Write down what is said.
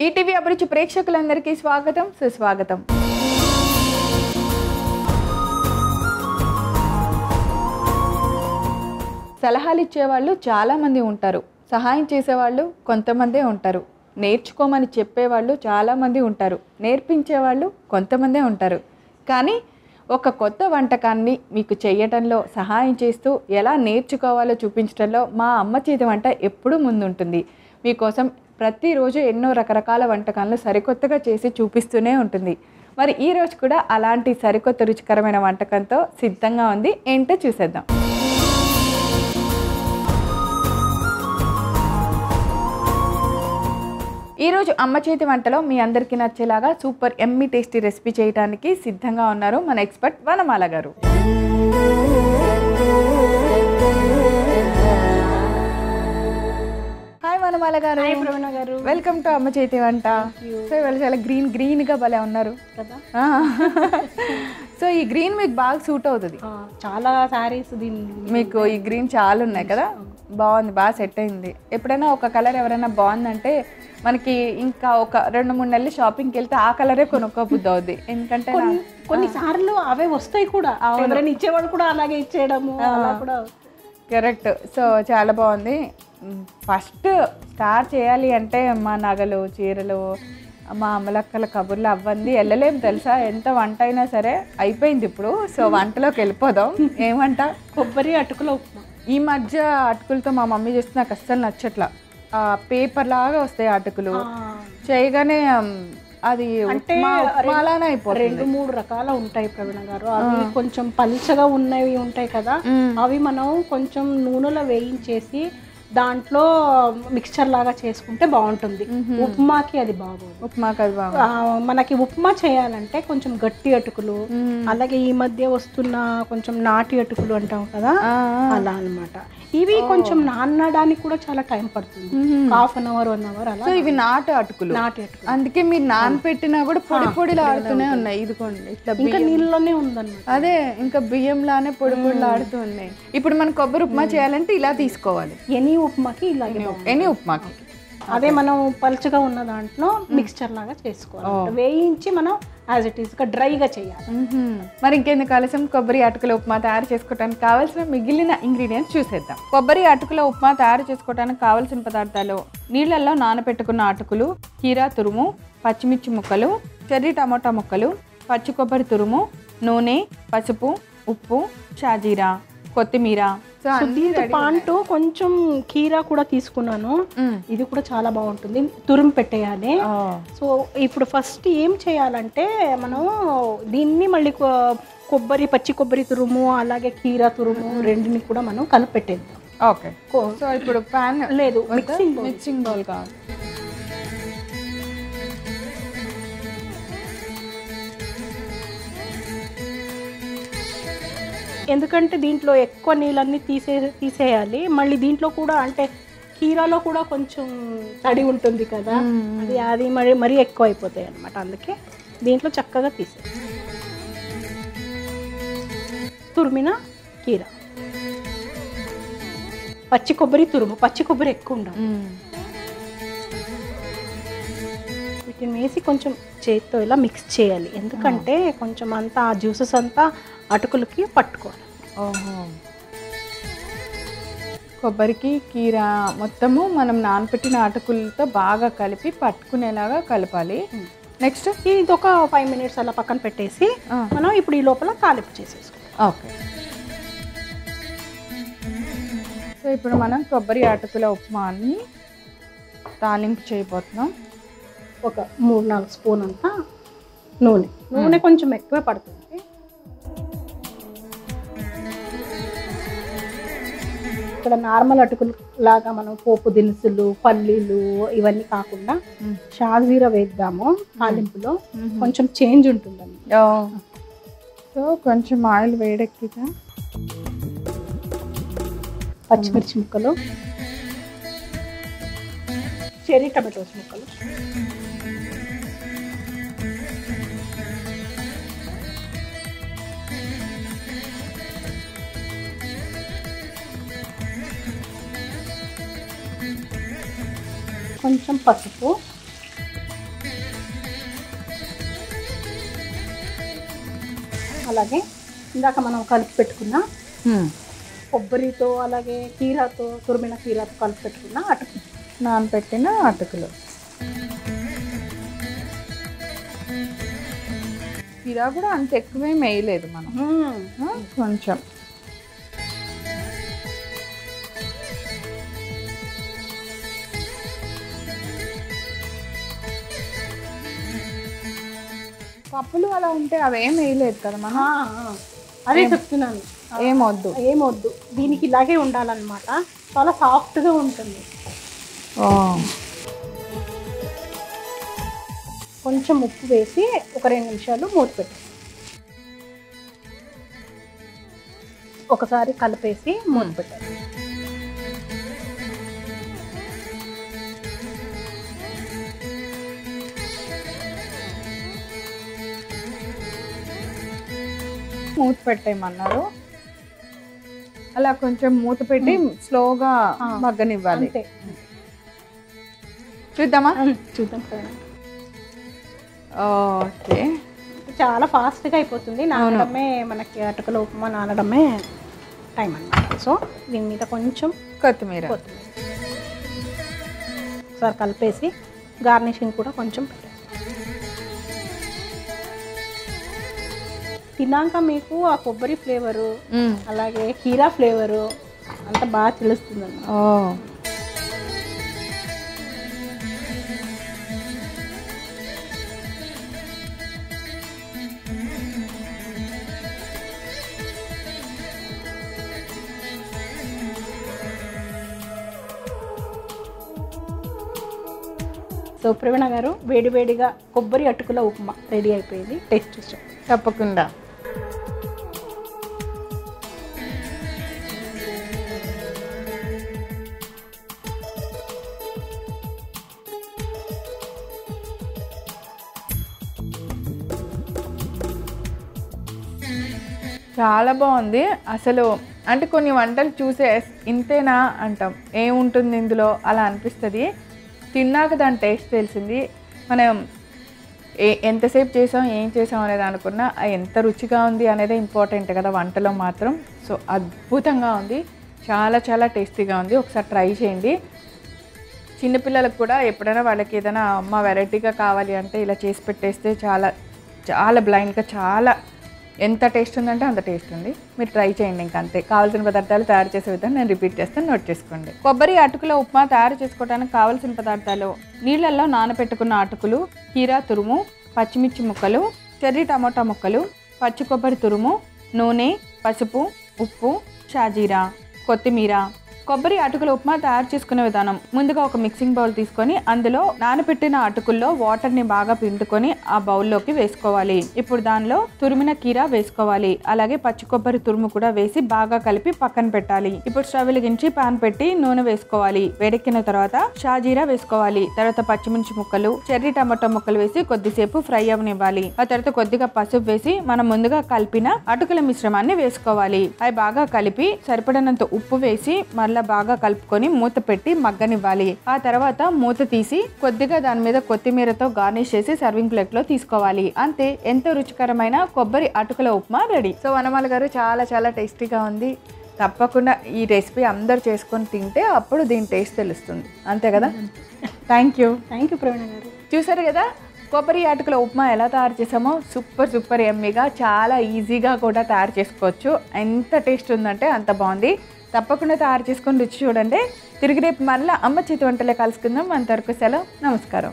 ETV అభిరుచి ప్రేక్షకులందరికీ స్వాగతం సుస్వాగతం. సలహాలు ఇచ్చేవాళ్ళు చాలామంది ఉంటారు, సహాయం చేసేవాళ్ళు కొంతమందే ఉంటారు, నేర్చుకోమని చెప్పేవాళ్ళు చాలామంది ఉంటారు, నేర్పించేవాళ్ళు కొంతమందే ఉంటారు. కానీ ఒక కొత్త వంటకాన్ని మీకు చేయటంలో సహాయం చేస్తూ ఎలా నేర్చుకోవాలో చూపించడంలో మా అమ్మ చేతి వంట ఎప్పుడూ ముందుంటుంది. మీకోసం ప్రతిరోజు ఎన్నో రకరకాల వంటకాలను సరికొత్తగా చేసి చూపిస్తూనే ఉంటుంది. మరి ఈరోజు కూడా అలాంటి సరికొత్త రుచికరమైన వంటకంతో సిద్ధంగా ఉంది. ఏంటో చూసేద్దాం. ఈరోజు అమ్మ చేతి వంటలో మీ అందరికీ నచ్చేలాగా సూపర్ ఎమ్మీ టేస్టీ రెసిపీ చేయడానికి సిద్ధంగా ఉన్నారు మన ఎక్స్పర్ట్ వనమాల గారు. హాయ్ వనమాల గారు. హాయ్ ప్రవీణ గారు. వెల్కమ్ టు అమ్మ చేతి వంట. సో ఇవాళ చాలా గ్రీన్గా భలే ఉన్నారు కదా. సో ఈ గ్రీన్ మీకు బాగా సూట్ అవుతుంది. చాలా శారీస్ మీకు ఈ గ్రీన్ చాలా ఉన్నాయి కదా, బాగుంది, బాగా సెట్ అయింది. ఎప్పుడైనా ఒక కలర్ ఎవరైనా బాగుందంటే మనకి ఇంకా ఒక 2-3 నెలలు షాపింగ్కి వెళ్తే ఆ కలరే కొనుక్కోబుద్ది అవుద్ది. ఎందుకంటే కొన్నిసార్లు అవే వస్తాయి కూడా, ఎవరైనా ఇచ్చేవాళ్ళు కూడా అలాగే ఇచ్చేయడము కూడా. కరెక్ట్. సో చాలా బాగుంది. ఫస్ట్ స్టార్ట్ చేయాలి అంటే మా నగలు చీరలు మా అమ్మలక్కల కబుర్లు అవ్వంది వెళ్ళలేము తెలుసా. ఎంత వంట అయినా సరే అయిపోయింది ఇప్పుడు. సో వంటలోకి వెళ్ళిపోదాం. ఏమంట? కొబ్బరి అటుకుల ఉప్మా. ఈ మధ్య అటుకులతో మా మమ్మీ చేస్తే నాకు అస్సలు నచ్చట్లా. పేపర్ లాగా వస్తాయి అటుకులు, చేయగానే అది అంటే అలానే అయిపోతుంది. 2-3 రకాల ఉంటాయి ప్రవీణ గారు. అవి కొంచెం పలుచగా ఉన్నవి ఉంటాయి కదా, అవి మనం కొంచెం నూనెలో వేయించేసి దాంట్లో మిక్స్చర్ లాగా చేసుకుంటే బాగుంటుంది. ఉప్మాకి అది బాగోదు. ఉప్మాకి అది బాగుంది. మనకి ఉప్మా చేయాలంటే కొంచెం గట్టి అటుకులు, అలాగే ఈ మధ్య వస్తున్న కొంచెం నాటి అటుకులు అంటాం కదా, అలా అన్నమాట. ఇవి కొంచెం నానడానికి కూడా చాలా టైం పడుతుంది, 1/2 అవర్ 1 అవర్ అలా. సో ఇవి నాటు అటుకులు, అందుకే మీరు నానపెట్టినా కూడా పొడి పొడిలు ఆడుతూనే ఉన్నాయి. ఇదిగోండి ఇట్లా ఇంకా నీళ్ళలోనే ఉందన్నమాట. అదే ఇంకా బియ్యం లానే పొడి పొడిలు ఆడుతూ ఉన్నాయి. ఇప్పుడు మనం కొబ్బరి ఉప్మా చేయాలంటే ఇలా తీసుకోవాలి. ఎనీ ఉప్మాకి ఇలాగే, ఎనీ ఉప్మాకి. అదే మనం పలుచగా ఉన్న దాంట్లో మిక్స్చర్ లాగా చేసుకోవాలి. వేయించి మనం యాజ్ ఇట్ ఈస్ గా డ్రైగా చేయాలి. మరి ఇంకెందుకు ఆలస్యం, కొబ్బరి అటుకుల ఉప్మా తయారు చేసుకోవడానికి కావాల్సిన మిగిలిన ఇంగ్రీడియంట్స్ చూసేద్దాం. కొబ్బరి అటుకుల ఉప్మా తయారు చేసుకోవడానికి కావాల్సిన పదార్థాలు: నీళ్ళల్లో నానబెట్టుకున్న అటుకులు, కీరా తురుము, పచ్చిమిర్చి ముక్కలు, చెర్రీ టమోటా ముక్కలు, పచ్చి కొబ్బరి తురుము, నూనె, పసుపు, ఉప్పు, షాజీరా, కొత్తిమీర. దీంతో పాటు కొంచెం కీరా కూడా తీసుకున్నాను. ఇది కూడా చాలా బాగుంటుంది. తురుము పెట్టేయాలి. సో ఇప్పుడు ఫస్ట్ ఏం చేయాలంటే మనం దీన్ని మళ్ళీ పచ్చి కొబ్బరి తురుము అలాగే కీరా తురుము రెండిని కూడా మనం కలిపెట్టేద్దాం. ఓకే. సో ఇప్పుడు ప్యాన్ లేదు, మిక్సింగ్ బౌల్ కావాలి. ఎందుకంటే దీంట్లో ఎక్కువ నీళ్ళన్నీ తీసేయాలి. మళ్ళీ దీంట్లో కూడా అంటే కీరాలో కూడా కొంచెం తడి ఉంటుంది కదా, అది మరీ ఎక్కువ అయిపోతాయి అన్నమాట. అందుకే దీంట్లో చక్కగా తురిమిన కీరా, పచ్చి కొబ్బరి తురుము, పచ్చి కొబ్బరి ఎక్కువ ఉండాలి. వీటిని వేసి కొంచెం చేతితో ఇలా మిక్స్ చేయాలి. ఎందుకంటే కొంచెం అంతా ఆ జ్యూసెస్ అంతా అటుకులకి పట్టుకోవాలి. కొబ్బరికి కీరా మొత్తము మనం నానపెట్టిన అటుకులతో బాగా కలిపి పట్టుకునేలాగా కలపాలి. నెక్స్ట్ ఇది ఒక 5 మినిట్స్ అలా పక్కన పెట్టేసి మనం ఇప్పుడు ఈ లోపల తాలింపు చేసేసుకోవాలి. ఓకే. సో ఇప్పుడు మనం కొబ్బరి అటుకుల ఉప్మాని తాలింపు చేయబోతున్నాం. ఒక 3-4 స్పూన్ అంతా నూనె కొంచెం ఎక్కువే పడుతుంది. ఇక్కడ నార్మల్ అటుకులు లాగా మనం పోపు దినుసులు, పల్లీలు ఇవన్నీ కాకుండా షాజీరా వేద్దాము తాలింపులో, కొంచెం చేంజ్ ఉంటుందండి. సో కొంచెం ఆయిల్ వేడెక్కిగా పచ్చిమిర్చి ముక్కలు, చెర్రీ టమాటోస్ ముక్కలు, కొంచెం పసుపు, అలాగే ఇందాక మనం కలిపి పెట్టుకున్న కొబ్బరితో అలాగే కీరాతో తురిమిన కీరాతో కలిపి పెట్టుకున్న అటుకులు, నానబెట్టిన అటుకులు. కీరా కూడా అంత ఎక్కువేం వేయలేదు మనం, కొంచెం. పప్పులు అలా ఉంటే అవేం వేయలేదు కదా మనం. అదే చెప్తున్నాను, ఏమొద్దు. దీనికి ఇలాగే ఉండాలన్నమాట, చాలా సాఫ్ట్గా ఉంటుంది. కొంచెం ఉప్పు వేసి ఒక 2 నిమిషాలు మూత పెట్టి ఒకసారి కలిపేసి మూత పెట్టాలి. మూత పెట్టేయమన్నారు, అలా కొంచెం మూత పెట్టి స్లోగా మగ్గనివ్వాలి. చూద్దామా? చూద్దాం. ఓకే, చాలా ఫాస్ట్గా అయిపోతుంది నానడమే, మనకి అటుకుల ఉప్మా నానడమే టైం అన్నమాట. సో దీని మీద కొంచెం కొత్తిమీర ఒకసారి కలిపేసి గార్నిషింగ్ కూడా కొంచెం పెట్టాలి. తిన్నాక మీకు ఆ కొబ్బరి ఫ్లేవరు అలాగే కీరా ఫ్లేవరు అంత బాగా తెలుస్తుంది అన్నమాట. సో ప్రవీణ గారు, వేడివేడిగా కొబ్బరి అటుకుల ఉప్మా రెడీ అయిపోయింది. టేస్ట్ చూసాం. తప్పకుండా. చాలా బాగుంది అసలు. అంటే కొన్ని వంటలు చూసే ఇంతేనా అంటాం, ఏముంటుంది ఇందులో అలా అనిపిస్తుంది. తిన్నాక దాని టేస్ట్ తెలిసింది. మనం ఎంతసేపు చేసాం, ఏం చేసాం అనేది అనుకున్నా ఎంత రుచిగా ఉంది అనేది ఇంపార్టెంట్ కదా వంటలో మాత్రం. సో అద్భుతంగా ఉంది, చాలా చాలా టేస్టీగా ఉంది. ఒకసారి ట్రై చేయండి. చిన్నపిల్లలకు కూడా ఎప్పుడైనా వాళ్ళకి ఏదైనా అమ్మ వెరైటీగా కావాలి అంటే ఇలా చేసి పెట్టేస్తే చాలా చాలా బ్లైండ్గా చాలా ఎంత టేస్ట్ ఉందంటే అంత టేస్ట్ ఉంది. మీరు ట్రై చేయండి. ఇంకా అంతే. కావాల్సిన పదార్థాలు తయారు చేసే విధానం నేను రిపీట్ చేస్తాను, నోట్ చేసుకోండి. కొబ్బరి అటుకుల ఉప్మా తయారు చేసుకోవడానికి కావాల్సిన పదార్థాలు: నీళ్ళల్లో నానబెట్టుకున్న అటుకులు, కీరా తురుము, పచ్చిమిర్చి ముక్కలు, చెర్రీ టమోటా ముక్కలు, పచ్చి కొబ్బరి తురుము, నూనె, పసుపు, ఉప్పు, షాజీరా, కొత్తిమీర. కొబ్బరి అటుకుల ఉప్మా తయారు చేసుకునే విధానం: ముందుగా ఒక మిక్సింగ్ బౌల్ తీసుకొని అందులో నానబెట్టిన అటుకుల్లో వాటర్ని బాగా పిండుకొని ఆ బౌల్లోకి వేసుకోవాలి. ఇప్పుడు దానిలో తురిమిన కీరా వేసుకోవాలి. అలాగే పచ్చి కొబ్బరి తురుము కూడా వేసి బాగా కలిపి పక్కన పెట్టాలి. ఇప్పుడు స్టవ్ వెలిగించి పాన్ పెట్టి నూనె వేసుకోవాలి. వేడెక్కిన తర్వాత షాజీరా వేసుకోవాలి. తర్వాత పచ్చిమిర్చి ముక్కలు, చెర్రీ టమాటో ముక్కలు వేసి కొద్దిసేపు ఫ్రై అవనివ్వాలి. ఆ తర్వాత కొద్దిగా పసుపు వేసి మనం ముందుగా కలిపిన అటుకుల మిశ్రమాన్ని వేసుకోవాలి. అవి బాగా కలిపి సరిపడినంత ఉప్పు వేసి మళ్ళీ బాగా కలుపుకొని మూత పెట్టి మగ్గనివ్వాలి. ఆ తర్వాత మూత తీసి కొద్దిగా దాని మీద కొత్తిమీరతో గార్నిష్ చేసి సర్వింగ్ ప్లేట్ లో తీసుకోవాలి. అంతే, ఎంతో రుచికరమైన కొబ్బరి అటుకుల ఉప్మా రెడీ. సో వనమాల గారు, చాలా చాలా టేస్టీగా ఉంది. తప్పకుండా ఈ రెసిపీ అందరు చేసుకొని తింటే అప్పుడు దీని టేస్ట్ తెలుస్తుంది. అంతే కదా? థ్యాంక్ యూ ప్రవీణ గారు. చూసారు కదా కొబ్బరి అటుకుల ఉప్మా ఎలా తయారు చేసామో. సూపర్ ఎమ్మీగా, చాలా ఈజీగా కూడా తయారు చేసుకోవచ్చు. ఎంత టేస్ట్ ఉందంటే అంత బాగుంది. తప్పకుండా తయారు చేసుకొని రుచి చూడండి. తిరిగి రేపు మళ్ళీ అమ్మ చేతి వంటలే కలుసుకుందాం. అంతవరకు సెలవు, నమస్కారం.